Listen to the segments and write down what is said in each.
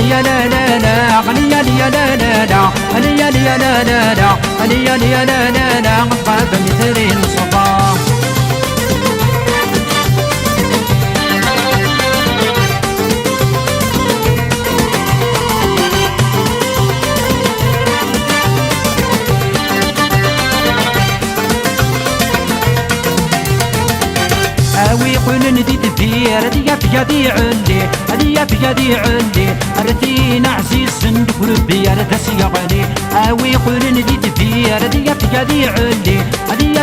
يا لا لا لا غني يا لا لا لا غني يا لا لا لا غني يا لا لا لا قاب مثل الصباح أوي قول ندي تفير دي في علي هدي في علي أرثينا عزيز صندوق ربي أرث سيغلي أوي قول ندي تفير دي في علي هدي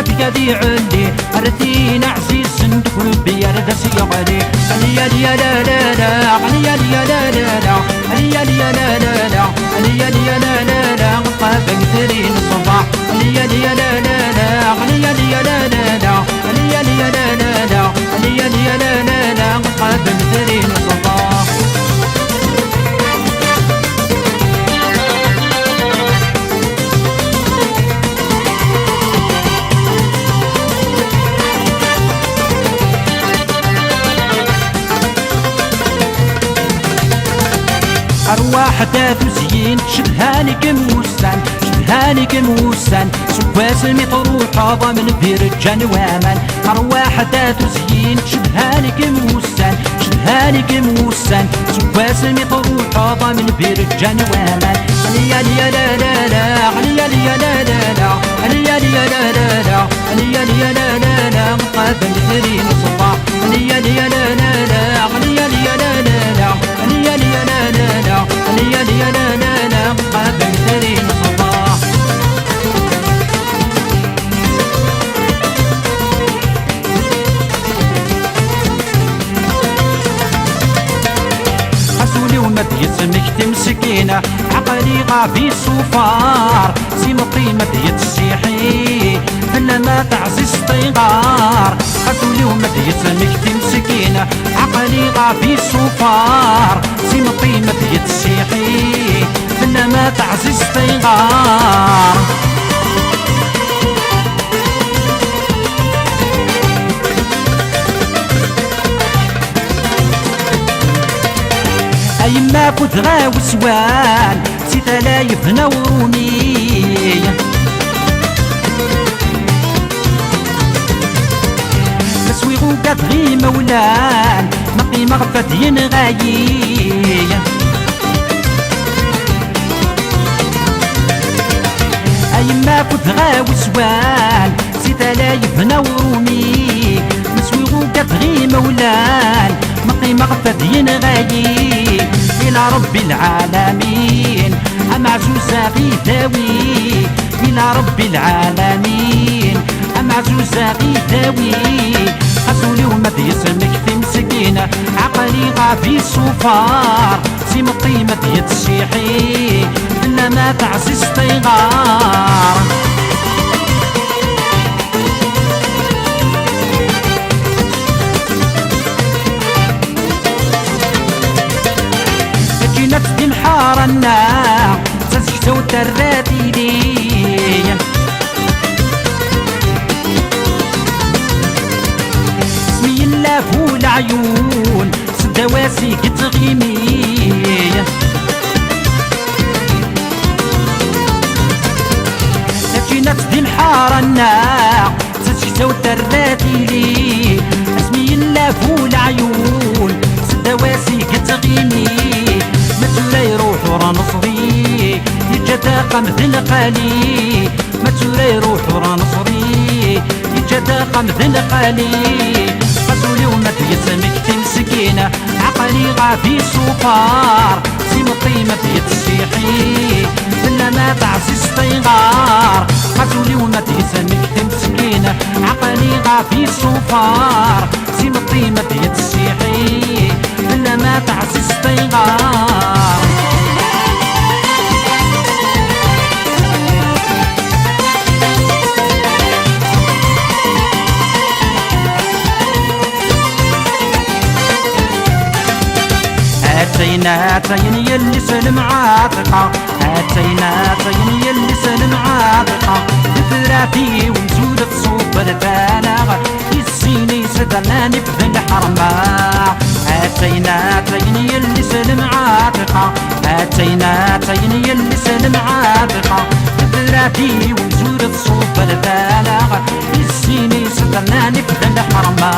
في علي أرثينا عزيز صندوق ربي أرث سيغلي غني يا لا لا لا غني يا لا لا لا غني يا لا لا لا غني يا لا لا لا قاب مثلين الصباح غني يا لا لا لا غني يا لا لا لا غني يا لا لا لا غني يا لا لا لا قاب مثلين الصباح أرواح تزين شبهاني كموسان شبهاني كموسان سواس المطروح ضمن برجان وامان أرواح تزين شبهاني كموسان شبهاني كموسان سواس المطروح ضمن برجان وامان غني يا لا لا لا غني يا لا لا لا غني يا لا لا لا غني يا لا لا لا قاب مثلين الصباح غني يا لا لا لا غني يا لا لا لا غني يا لا لا لا غني يا لا لا لا قاب مثلين الصباح حسولي ومد يسمك تمسكينه عقلي غافي صفار سيمطي مد يتسيحي فلا ما تعزز طيغار حسولي ومد يسمك تمسكينه عقلي غافي صفار سيمطي مد يتسيحي فلا ما تعزز طيغار أيما كنت غاو سوان سيتلايف نوروني مسويغو قدغي مولان مقي مغفد ينغايي أيما كنت غاو سوان سيتلايف نوروني مسويغو قدغي مولان مقي مغفد ينغايي إلى رب العالمين أمعزوزة غيثاوي إلى رب العالمين أمعزوزة غيثاوي حسولي ومد يسمك تمسكينة عقلي غافي صفار سيمطي مد يتسيحي إلا ما تعزز طيغار نفسي محارنا تزجتو تراتي لي اسمي الله فول عيون سدواسي كتغيمي نفسي محارنا تزجتو تراتي لي اسمي الله فول عيون سدواسي كتغيمي ما يروح ورا نصري يتلاقى مثل قالي ما يروح ورا نصري يتلاقى مثل قالي قتولي وما يسمك تمسكينه عقلي غافي صفار سيمطي ما يتسيحي إلا ما تعزز طيغار قتولي وما يسمك تمسكينه عقلي غافي صفار سيمطي ما يتسيحي إلا ما تعزز طيغار هاتينا يلي سلم عاتقة هاتينا يلي سلم عاتقة تفراتي ومزودة صوب البالغ الزيني سدرناني في الحرمة. اتينا تيني اللي سلم عاتقة، اتينا تيني اللي سلم عاتقة، ثلاثي ونزور الصوب البالغ الزيني سدرناني في الحرمة.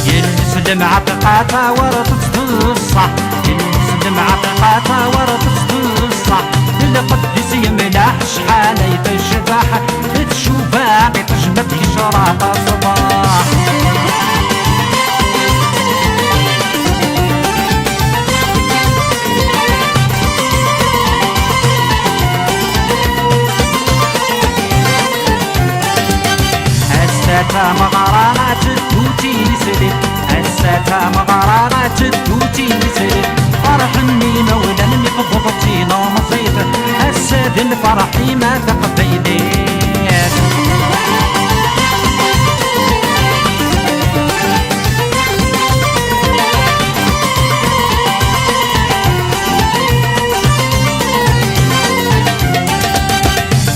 يلسلم عتقاتها ورطت الصح، يلسلم عتقاتها ورطت الصح، القدس يملاح شحال يتشبح، تشوفها تجمد شراط الصباح. الساتا مغارات التوتي سليم، الساتا مغارات التوتي سليم، فرحني مولا مقبضتي نومصيت، الساد الفرحي ما تقبيليت.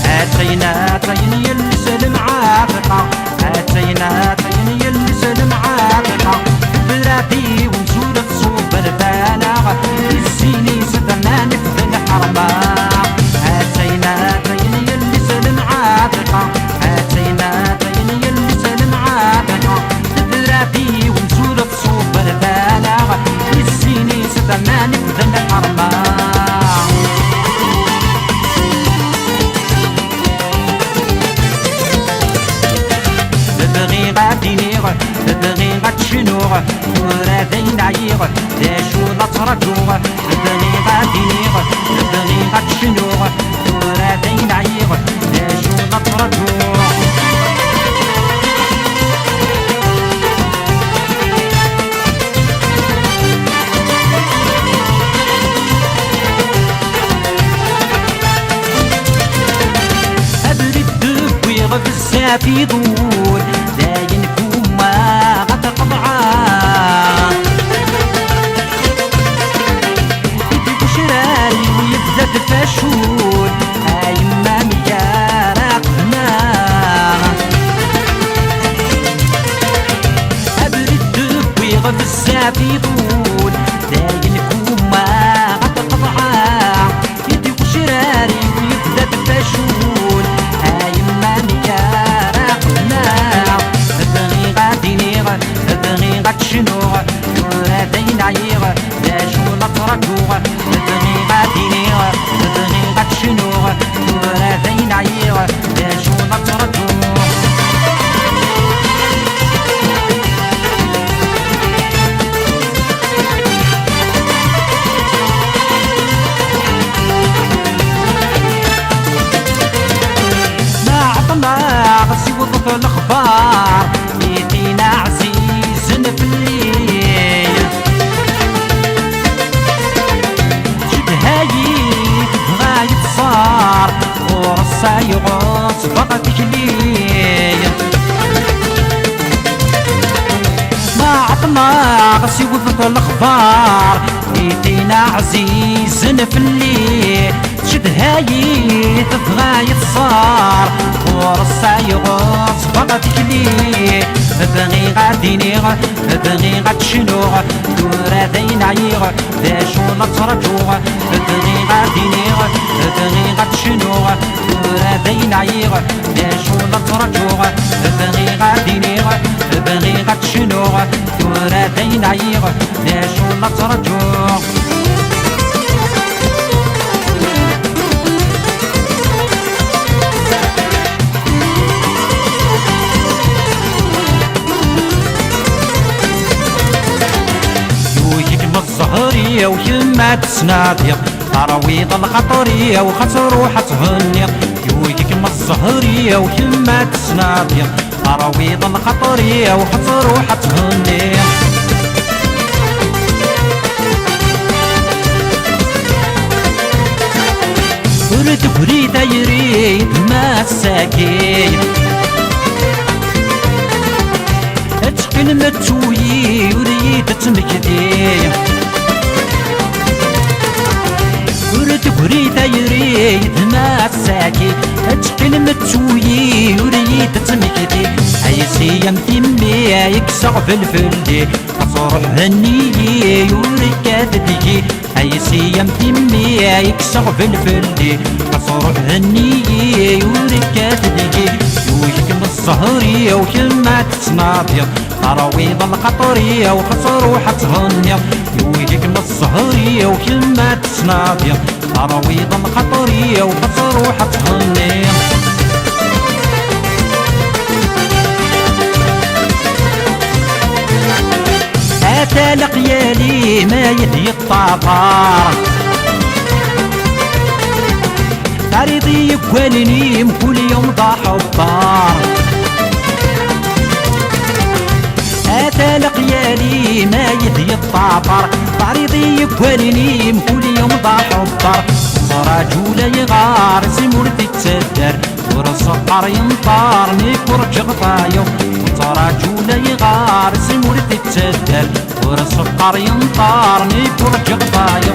اتينا تيني السلم عاتقة، اتينا تيني السلم عاتقة، بلادي ونزول الصوب البالغ الزيني سدرناني في الحرمة. اتينا تيني السلم عاتقة، اتينا تيني السلم عاتقة، بلادي ونزول الصوب البالغ الزيني سدرناني في الحرمة. تبغي غتشنوغ ورا دين عيغ داشو نترجوغ، تبغي غاديغ تبغي غتشنوغ ورا دين عيغ داشو نترجوغ. أبرد دبويغ بزاف يدور داين فما غتقطعا، يدي بشراري ويبدا تفاشول هايما ميارا قهنا. أبرد دبويغ بزاف يدور داين فما غتقطعا، يدي بشراري ويبدا تفاشول هايما ميارا قهنا. تبغي غادينيغ تبغي غتشنوغ ورا دين عيغ داشو نترجوغ، تبغي غادينيغ تبغي غتشنوغ ورا دين عيغ داشو نترجوغ. ما عطنا غسي وضف الاخبار يدينا عزيز في الليل، شدهاي تبغى يتصار ورصا يغوص فقط جليل. ما عطنا غسي وضف الاخبار يدينا عزيز في الليل، شدهاي تبغى يتصار ورصا يغوص فقط جليل. تبغي غادينيغ تبغي غتشنوغ ورا دين عيغ داشو نترجوغ، تبغي غادينيغ تبغي غتشنوغ ورا دين عيغ داشو نترجوغ، تبغي غادينيغ تبغي غتشنوغ ورا دين عيغ داشو نترجوغ. الزهرية ويما تسنادي تراويض الخطرية وخسروح تهني، يويك ما الزهرية ويما تسنادي تراويض الخطرية وخسروح تهني. ورد بريد يريد ما الساكين اتقن متوي وريد تمكدي ورد بريد يريد ما الساكين اتقن متوي وريد تمكدي عيسي يمتمي يكسر في الفلدي قصر هني وركات دي عيسي يمتمي يكسر في الفلدي قصر هني وركات دي يوشكم الصهرية وكما تتناضي تراويض القطرية وخسر وحتهني يوشكم الصهرية وكما تتناضي تراويض القطرية وخسر وحتهني أتى لقيالي ما يدي الطفار طريقي يكوالني كل يوم ضاح الدار أتى لقيالي ما يدي الطفار طريقي يكوالني كل يوم ضاح الدار رجل يغار سمور تتسدر ورصقر ينطار نيكور غطايو رجل يغار سمور تتسدر ورصقر ينطار نيكور غطايو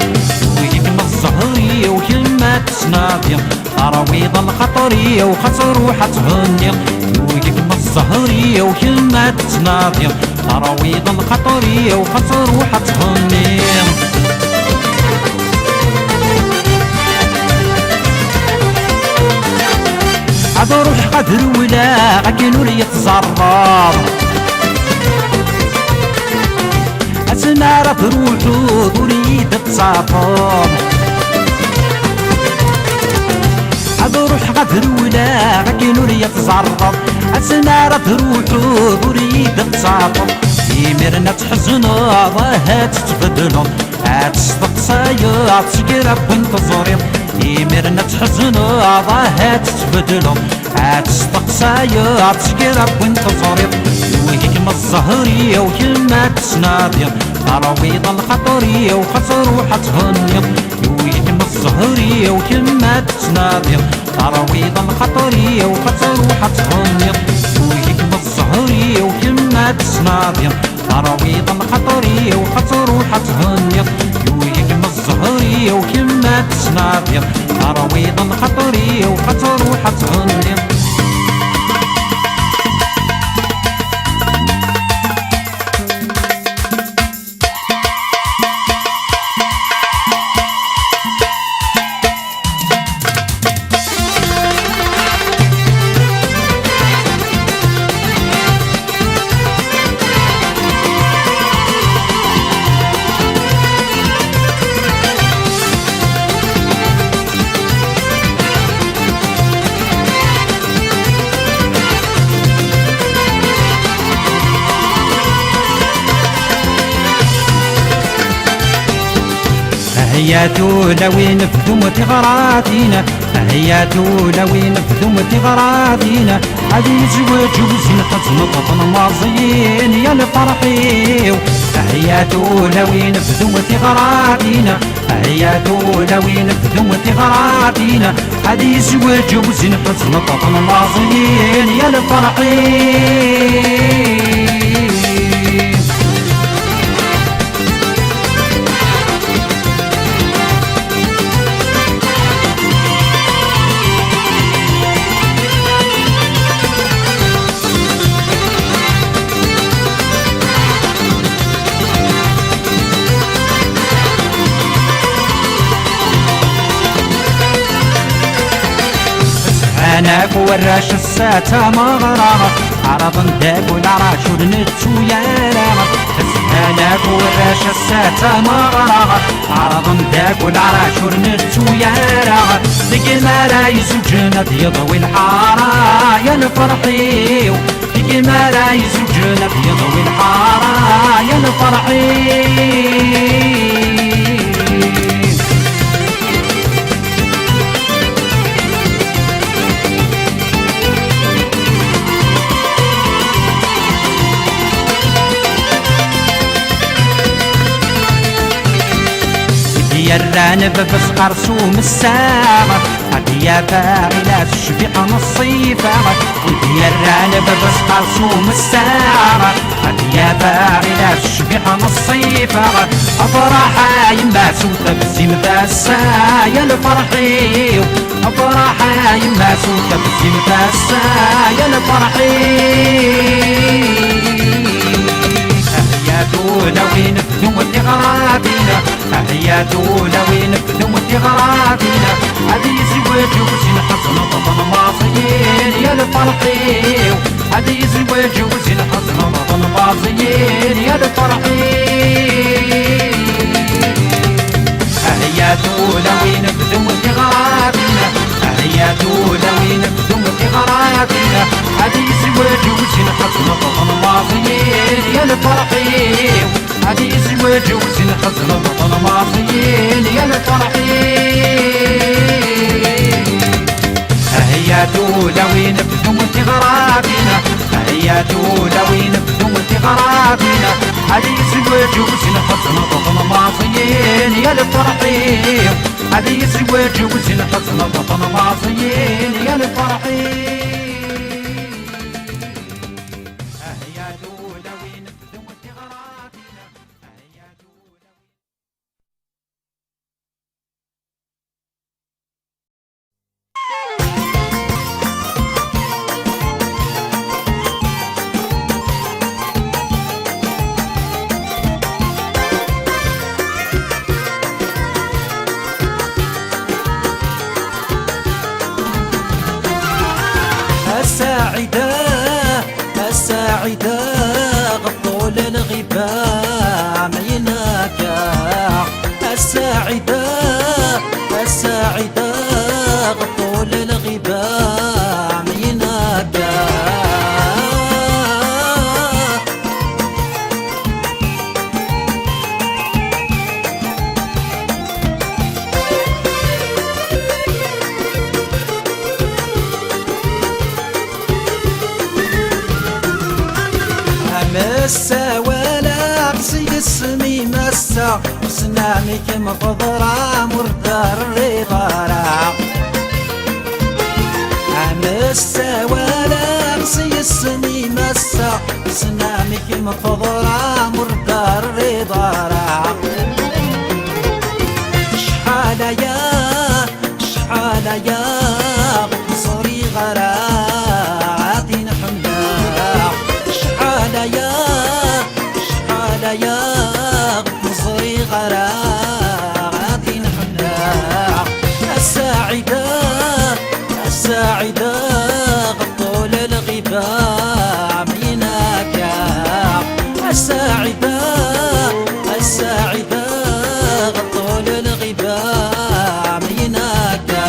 ويكما الزهرية وكما تسنادي تراويض الخطرية وخسر وحتهني ويكما الزهرية وكما تسنادي تراويض الخطرية وخسر وحتهني عاد روح قدر ولا غاكينو لي يتزرر اسمع راه تروحو ضريد تسافر عاد روح قدر ولا غاكينو لي يتزرر اسمع راه تروحو ضريد تسافر يمرنا تحزنو ضاهات تبدلو عاد تستقصايا تسكر بنت زرير يمرنا تحزنو ضاهات تبدلو عاد تستقصايا تسكر بنت زرير وهيكما الزهرية وكما تسنادي تراويض الخطرية وخسر وحتهني وهيكما الزهرية وكما تسنادي تراويض الخطرية وخسر وحتهني وهيكما الزهرية وكما تسنادي تراويض الخطرية وخسر وحتهني وهيكما الزهرية وكما تسنادي تراويض الخطرية وخسر وحتهني هيا تولا وين فدومت غراتينا هيا تولا وين فدومت غراتينا هذي زواج وزنقة نطط ماضيين يا الفرحيو هيا تولا وين فدومت غراتينا هيا تولا وين فدومت غراتينا هذي زواج وزنقة نطط ماضيين يا الفرحيو أنا وراش الساتا مغرغة عرض داك والعراش ونتو يا راغة أنا وراش الساتا مغرغة عرض داك والعراش ونتو يا راغة ديما رايز وجنة يضوي الحارة يا الفرحيو ديما رايز وجنة يضوي الحارة يا الفرحيو الرانب بس قرصوم الساعة هادي يا فاعلة الشبيحة نصيفة يا الرانب بس قرصوم الساعة هادي يا فاعلة الشبيحة نصيفة أفراحة يما سوتة بالزين باسا يا الفرحي أفراحة يما سوتة بالزين باسا يا الفرحي يا دولة وين بدون غرابينا يا دولة وين بدون غرابينا هذه زواج وزين حزن بطن ماصيين يا الفرحي هذه زواج وزين حزن بطن ماصيين يا الفرحي يا دولة وين بدون غرابينا يا دولة وين بدون غرابينا هذه زواج وزين حزن بطن ماصيين يا الفرحي هذه زواج وزين حزن بطن ماصيين يا الفرحي يا دولة وين بدون غرابينا يا دولة وين بدون غرابينا هذه زواج وزين حزن بطن ماصيين يا الفرحي هذه زواج وزين حزن بطن ماصيين يا الفرحي يا دولة وين بدون غرابينا يا دولة الساعدة الساعدة غطول الغباء ميناكا الساعدة الساعدة غطول الغباء ميناكا مسا ولا قصي اسمي مسا وسنامك مفضرة مردار الرضارة مسا ولا قصي اسمي مسا وسنامك مفضرة مردار الرضارة شحال يا قصري غرا يا مصري غراغات نحنا الساعدة الساعدة غطول الغباء ميناكا الساعدة الساعدة غطول الغباء ميناكا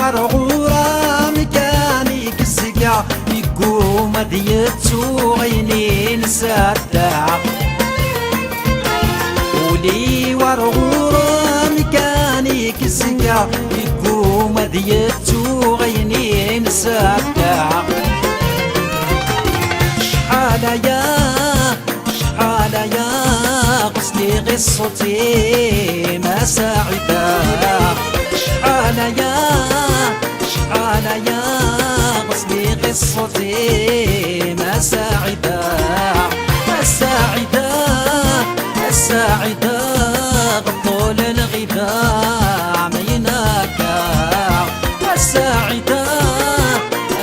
ورغورة مكاني كسقع يقوم ديتو عيني نسدع ولي ورغورة مكاني كسقع يقوم ديتو عيني نسدع شحال يا قصدي قصتي ما ساعدة شحال يا قصدي قصتي ما ساعدة الساعدة الساعدة غطول الغباء ميناكا الساعدة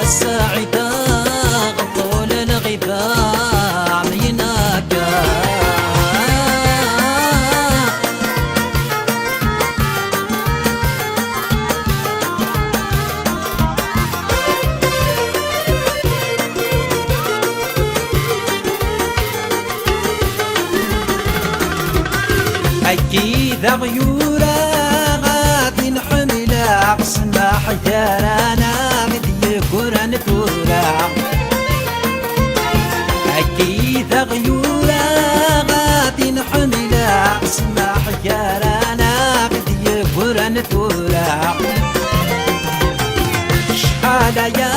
الساعدة غطول الغباء ميناكا أكيد غيورة غادي نحملها قسمة حجارانا مدي كوران كورا أكيد غيورة غادي نحملها سماح يا رانا قد يبرن تورا شحال يا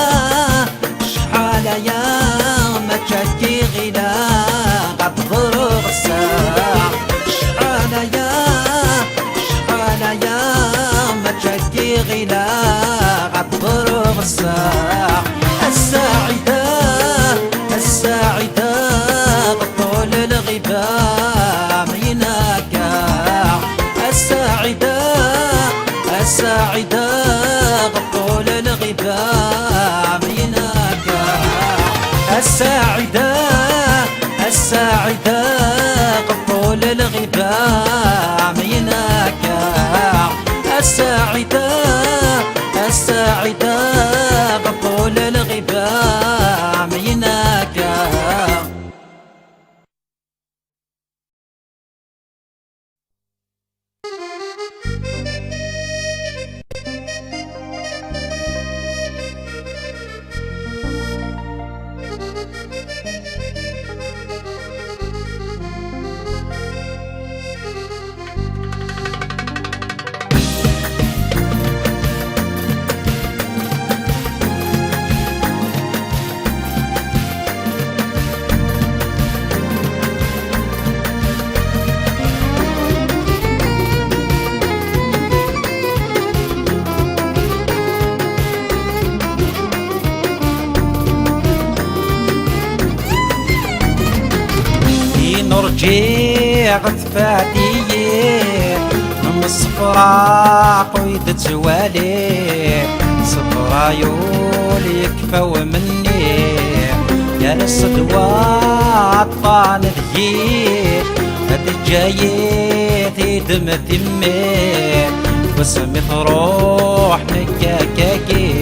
ما تشكي غلا قد ضرب الساعة شحال يا ما تشكي غلا قد ضرب الساعة الساعدة طول الغبا يناكا الساعدة طول الغبا يناكا الساعدة طول الغبا يناكا الساعدة طول الغبا يناكا نرجع تفاتي من الصفرا قيد توالي صفرا يول يكفو مني يا الصدوات طان ذيك هاد جايتي دم تمي بسمي تروح نكاكاكي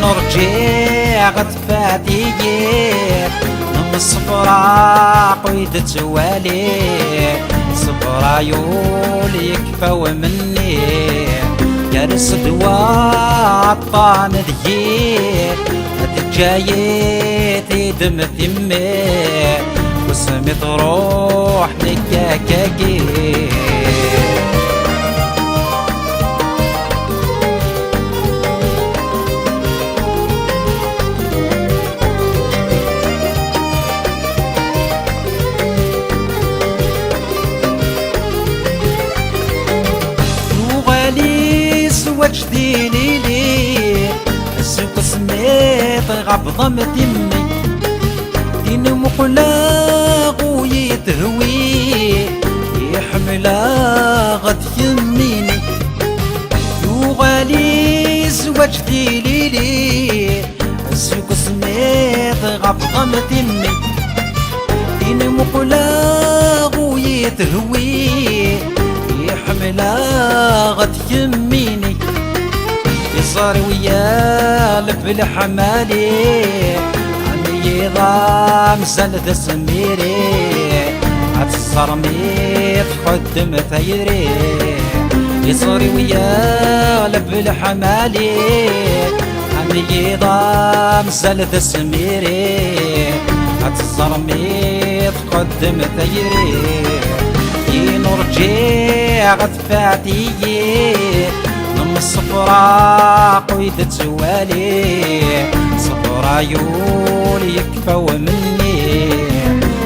نرجع تفاتي من الصفرا قيد توالي صفرا يول يكفو مني يا الصدوات طان ذيك هاد جايتي دم ثمي وسمي تروح نكاكاكي وجديني لي السوق سميت غبضم تمي دين مقلاق ويتهوي يحملا غد يميني يغالي زوجتي لي السوق سميت غبضم تمي دين مقلاق ويتهوي يحملا غد يميني صار ويا لب حمالي عمي ضام زلد سميري عالصرميت خدم ثيري يصاري ويا لب حمالي عمي ضام زلد سميري عالصرميت خدم ثيري نرجع غدفاتي من الصفرا قيد توالي صفرا يول يكفو مني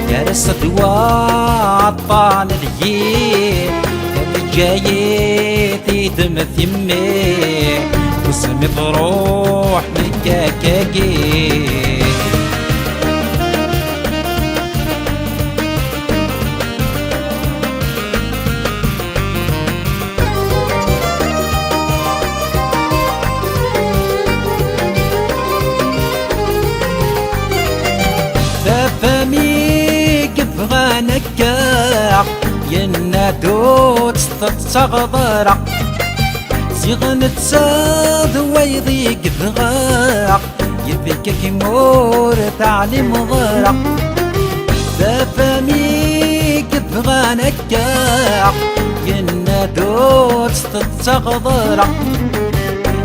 يا الصدوات طان ذيك هاد جايتي دم ثمي وسمي تروح نكاكاكي فمي كيف نكاع ينادو تستغضرع صيغن تساد ويضيق ذغاع يفكر كيمور تعليم ضرع فمي كيف نكاع ينادو تستغضرع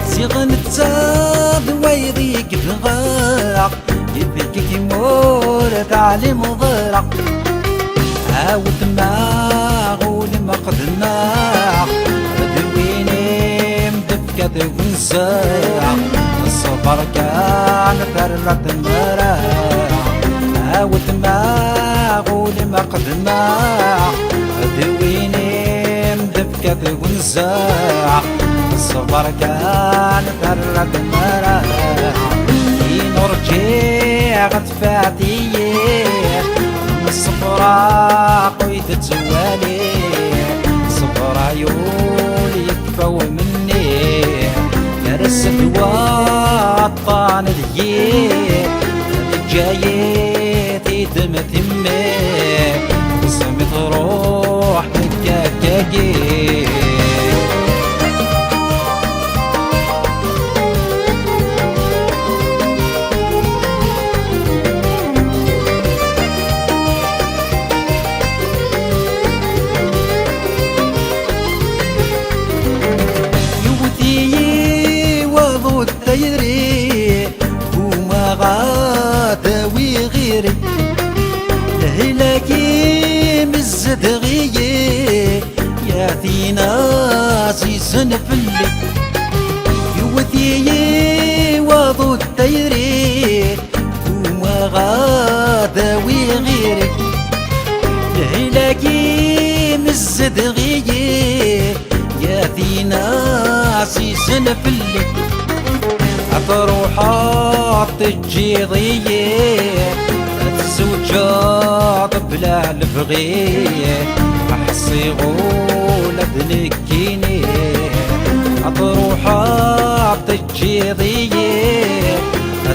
صيغن تساد ويضيق ذغاع يفكك يمور تعليم ضرع عاود ما غول مقدنا دويني مدفكة ونساع الصبر كان فرت المراع هاوت ما غول مقدنا دويني مدفكة ونساع الصبر كان فرت المراع نرجع غتفاتي الصفرا قويت تزوالي صفرا يولي يكفو مني درس دوا الطان الجيل جايتي دم تمي صمت روح مكاكاكي يدري وما غاداوي غيري لهلاكي مزد غيي يا ثينا عزيزا فلي يوثي وضو الديري وما غاداوي غيري لهلاكي مزد غيي يا ثينا عزيزا فلي أطروحات تجي ضيق تزوجات بلا البغية أحصي غولة بنكيني أطروحات تجي ضيق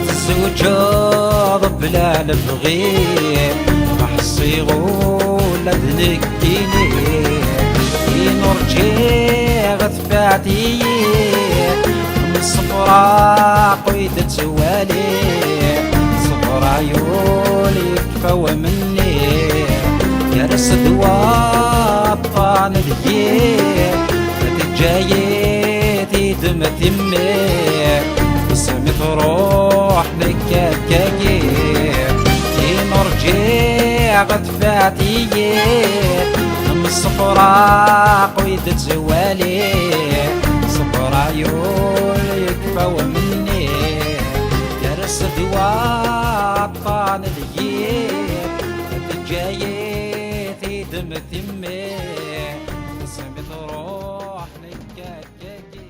تزوجات بلا البغية أحصي غولة بنكيني نرجع غثباتي صفرا قويت تزوالي صفرا يولي كفو مني جرس دوا الطان الجيل تجايتي دم تمي سمت روح مكاكاكي نرجع غتفاتي صفرا قويت تزوالي صفرا يولي يكفو مني جرس دوا الطان الجيل تجايتي دم تمي سمت روح مكاكاكي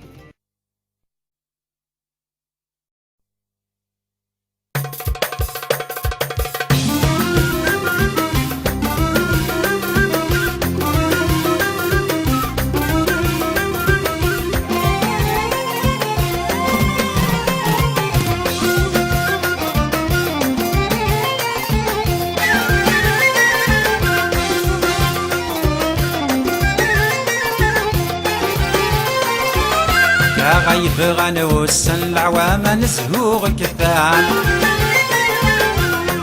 غايب غنوسن العوام نزهوغ كثان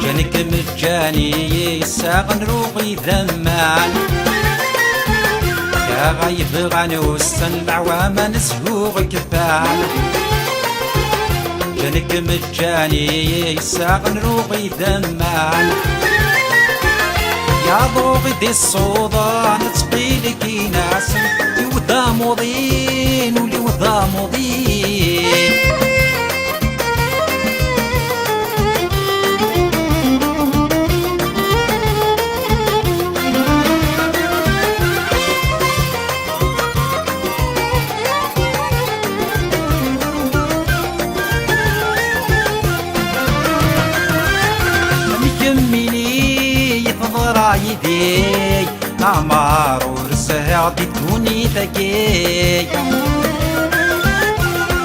جانك مجاني يساق نروغي ذمان يا غايب غنوسن العوام نزهوغ كثان جانك مجاني يساق نروغي ذمان يا ضوغي دي الصوضان تقيلك ناس يوضا مضين ولي وضا مضين يميني يفضل عيدي عمار ورسه عطيتوني ذكي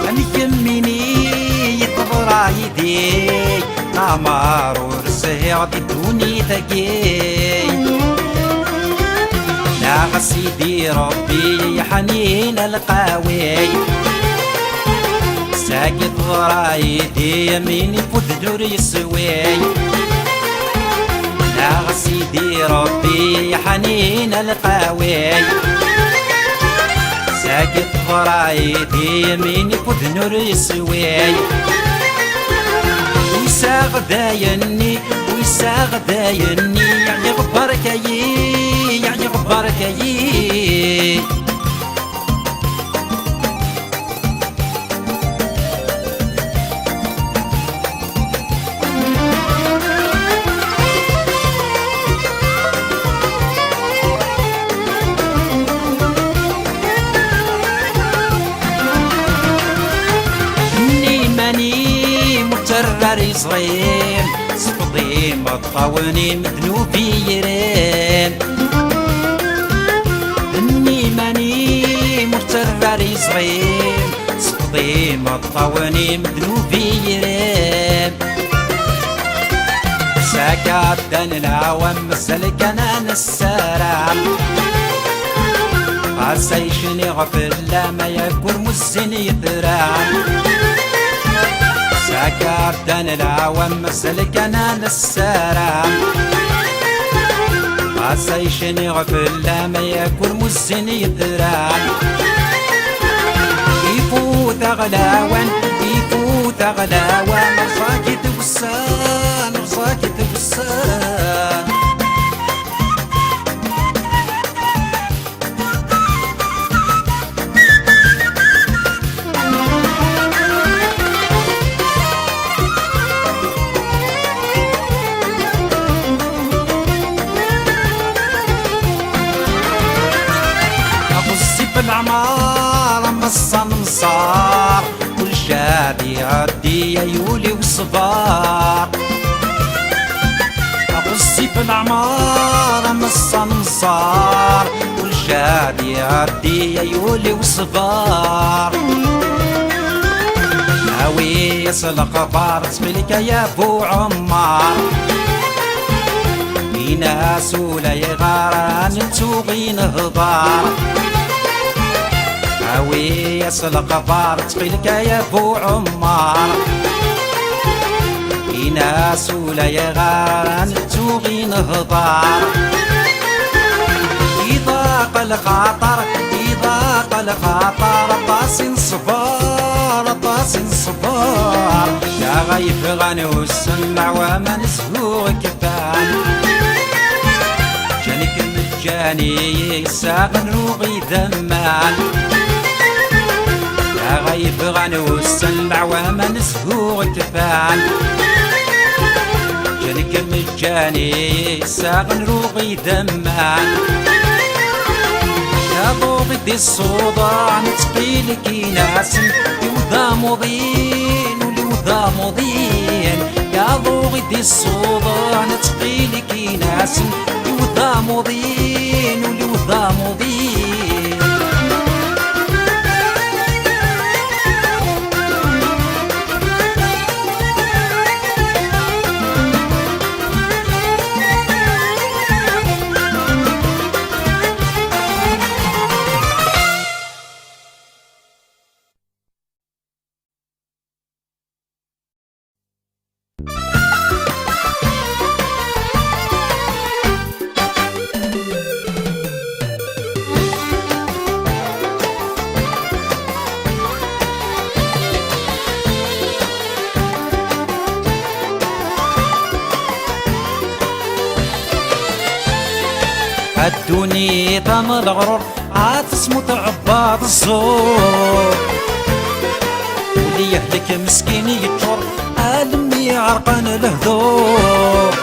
أنا يميني يفضل عيدي عمار ورسه عطيتوني ذكي لا سيدي ربي حنين القاوي ساقط غرايدي يميني فذ يسوي يا سيدي ربي حنين القاوي ساقط غرايدي يميني فذ يسوي ويساغ دايني يساغ دايني يعني غبرك يعني غبرك مترر صغير سقطي مطاوني مذنوبي يرين اني ماني مترر صغير سقطي مطاوني مذنوبي يرين ساكات دان العوام مسلك انا نسارع عسيشني غفل ما يكون مسن يترام ساكر دان العوام مسلك انا نسارع عسيشني غفل ما يكون مسن يترام يفوت غلاوان يفوت غلاوان رصاكي توسان رصاكي توسان العمار مصن مصار كل شادي يعدي يولي وصبار غصي في العمار مصن مصار كل شادي يعدي يولي وصبار ناوي يصل خبر تسملك يا ابو عمار ناس ولا يغاران تسوقي نهضار هاوي يصل قفار تقيلك يا ابو عمار ناس ولا يغاران تسوقي نهضار يضاق الخاطر يضاق الخاطر طاسن صبار طاسن صبار يا غيف غنوس العوام نسهو كفان جانك مجاني ساق نروغي ذمان يا غيف غنوس العوام نسهو كفان جانك مجاني ساق نروغي ذمان يا ضوغي دي الصوضة نتقيلك ناس يوضا مضين وليوضا مضين يا ضوغي دي الصوضة نتقيلك ناس يوضا مضين وليوضا مضين الدنيا طم الغرور عاتصمت عباد الزور واللي يهلك مسكين يتشر عالمي عرقان الهدور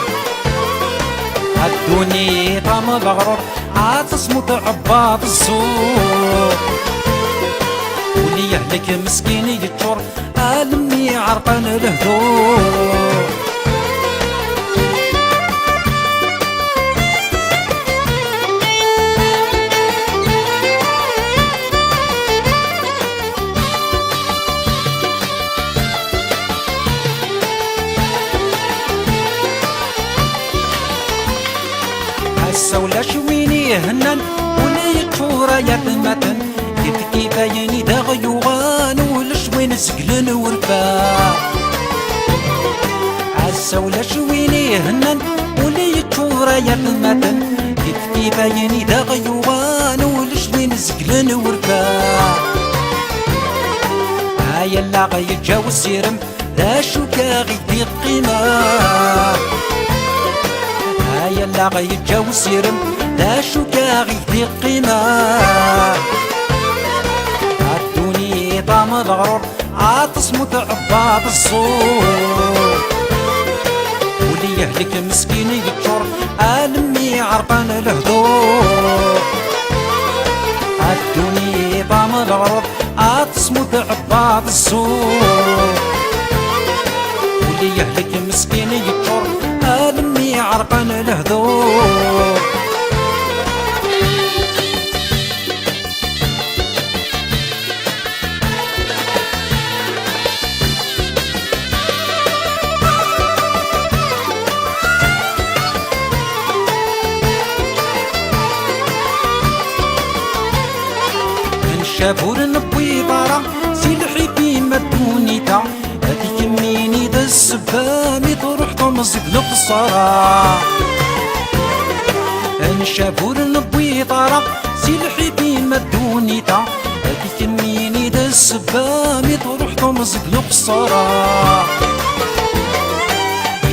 الدنيا طم الغرور عاتصمت عباد الزور واللي يهلك مسكين يتشر عالمي عرقان الهدور ولا شويني هنن ولا يكفور يا ثمتن كيف بايني دا غيوغان ولا شوين سقلن ورفا عسى ولا شويني هنن ولا يكفور يا ثمتن كيف بايني دا غيوغان ولا شوين سقلن ورفا هاي لا غيتجاوز سيرم ذا شو كاغي في القيمة يلا غيتجاوز سيرم لا شو كاغي في قيمة عدوني طعم الغرور عاتصمت عباد الصور واللي يهلك مسكين يتشر ألمي عرقان الهدور عدوني طعم الغرور عاتصمت عباد الصور واللي يهلك مسكين يتشر ألمي عرقان الهدور شابور نبوي ضارة سيلحي في مدوني تا هادي يميني دا السبامي تروح طمزك لقصارة ان شابور نبوي ضارة سيلحي في مدوني تا هادي يميني دا السبامي تروح طمزك لقصارة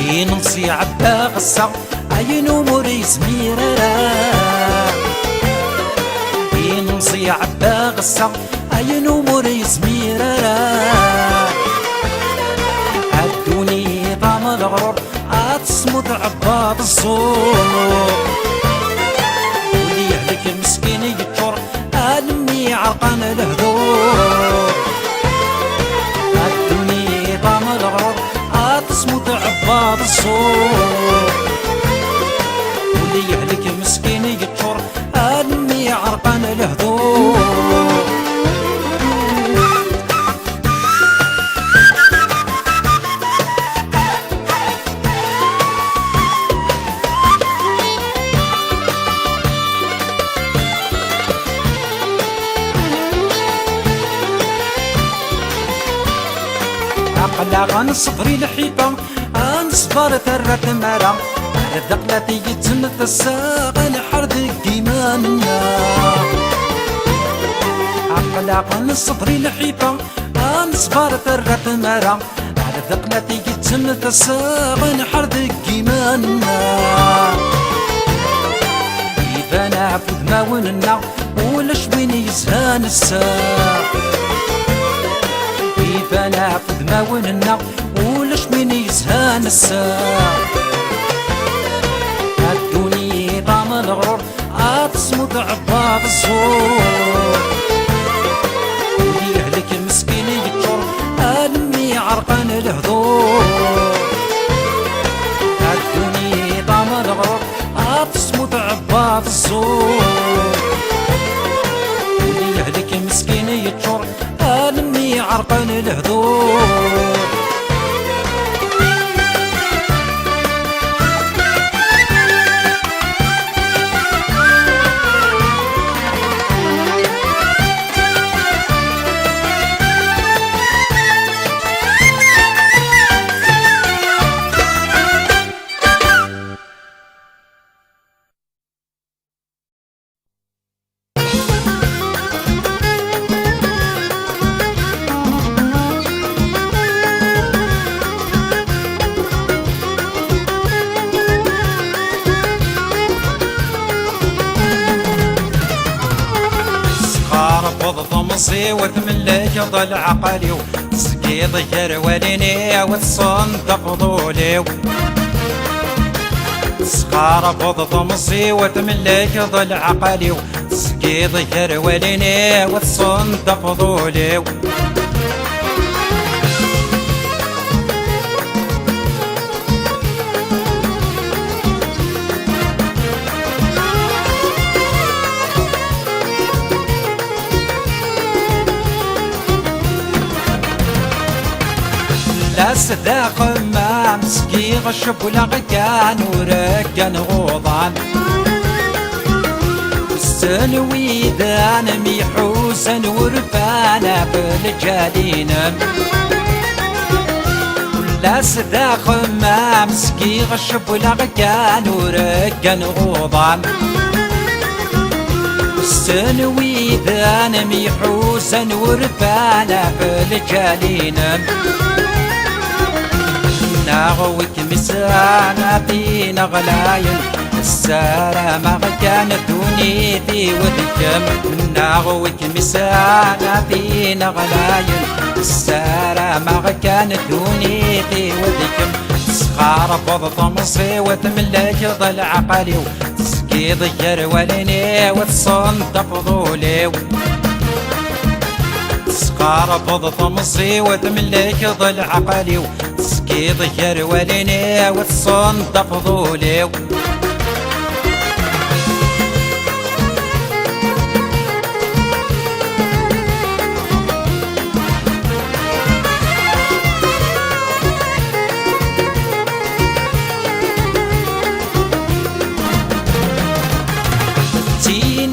ينصي عبا غصة عينو موريس ميرارا ينصي عبا غصة عينو موريس ميرارا عدوني طعم الغرور عتصمت عباد الصور واللي يهلك مسكين يتشر ألمي عرقان الهدور عدوني طعم الغرور عتصمت عباد الصور واللي يهلك مسكين يتشر ألمي عرقان الهدور عقلا غنصبري الحيبة غنصبر ثرة مرة دقلتي يتمثل الساق نحرد كيما منا عقلا غنصبري الحيبة غنصبر ثرة مرة دقلتي يتمثل الساق نحرد كيما منا إذا نعبد ما وننا ولا شوين يزهان الساق إذا نعبد ما وننا ولا شوين يزهان الساق عدوني طعم الغرور عاتصمت عباد الزور واللي يهلك مسكين يتشر ألمي عرقان الهدور عدوني طعم الغرور عاتصمت عباد الزور واللي يهلك مسكين يتشر ألمي عرقان الهدور طمسي وتملك ضل عقلي سقيض يرواليني وتصندق ضولي سقار بض طمسي وتملك ضل عقلي سقيض يرواليني وتصندق ضولي لا خمام سقي غشب ولغكان وركان غوضان السنويدان ميحوسن ورفانا بالجالين لا سدا خمام سقي غشب ولغكان وركان غوضان السنويدان ميحوسن ورفانا بالجالين ناغوك مسانا بينا غلاين السلامة كانت دونيتي وذكم منا غوك مسانا فينا غلايل السلامة كانت دونيتي وذكم سخار بضط مصري وتملك ضل عقلي وتسقيض الجروليني وتصندق ضولي سخار بضط مصري وتملك ضل عقلي وتسقيض الجروليني وتصندق ضولي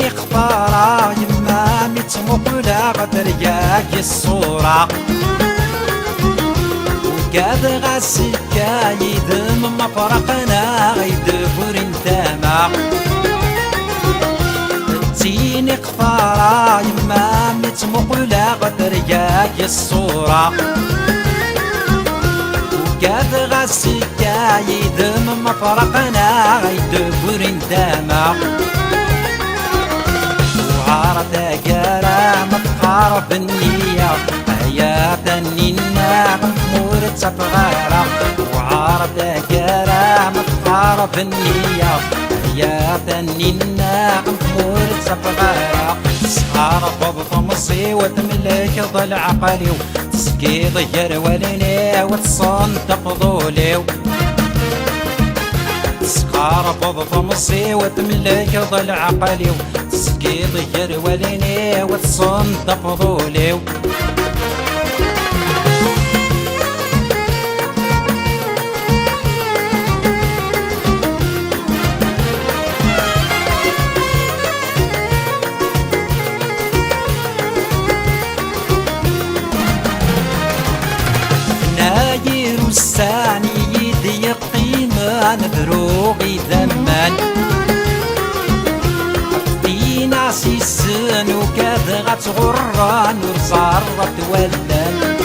اختارا يما متمقلا غدر ياك الصورة وقاد غاسكا يدم مفرقنا غيدبر انتما تيني اختارا يما متمقلا غدر ياك الصورة وقاد غاسكا يدم مفرقنا غيدبر انتما عارضة كرام تقارب النية حياة النينة مورد صغيرة وعارضة كرام تقارب النية حياة النينة مورد صغيرة سهارة بضط مصي وتملك ضل عقلي وتسقيض الجروليني وتصندق ضولي سخار بضط مصي وتملك ضل عقلي وتسقيض الجروليني وتصندق ضولي ناير الساني يدي قيمة نبروغي ذمان فينا سيسن وكاد غتغران ورزارة ولان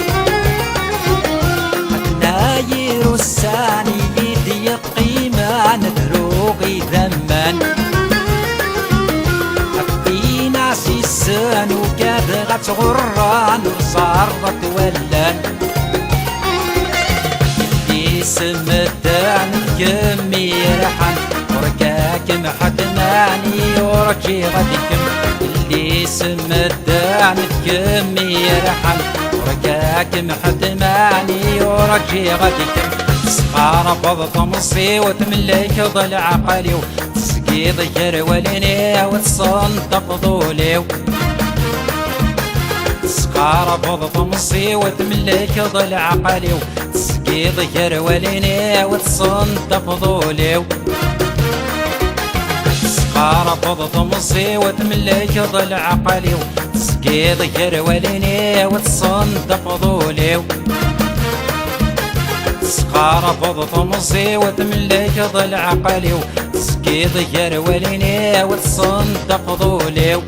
ناير الساني يدي قيمة نبروغي ذمان فينا سيسن وكاد غتغران ورزارة ولان سمدان يمي رحن وركاك محدناني وركي غدكم اللي سمدان يمي رحن وركاك محدناني وركي غدكم سخار بضط مصي وتملك ضل عقلي وتسقيض الجروليني وتصندق ضولي سخار بضط مصي وتملك ضل عقلي تسقيض الجروليني وتصندق ضولي سخار بضط مصي وتملك ضل عقلي تسقيض الجروليني وتصندق ضولي سخار بضط مصي وتملك ضل عقلي تسقيض الجروليني وتصندق ضولي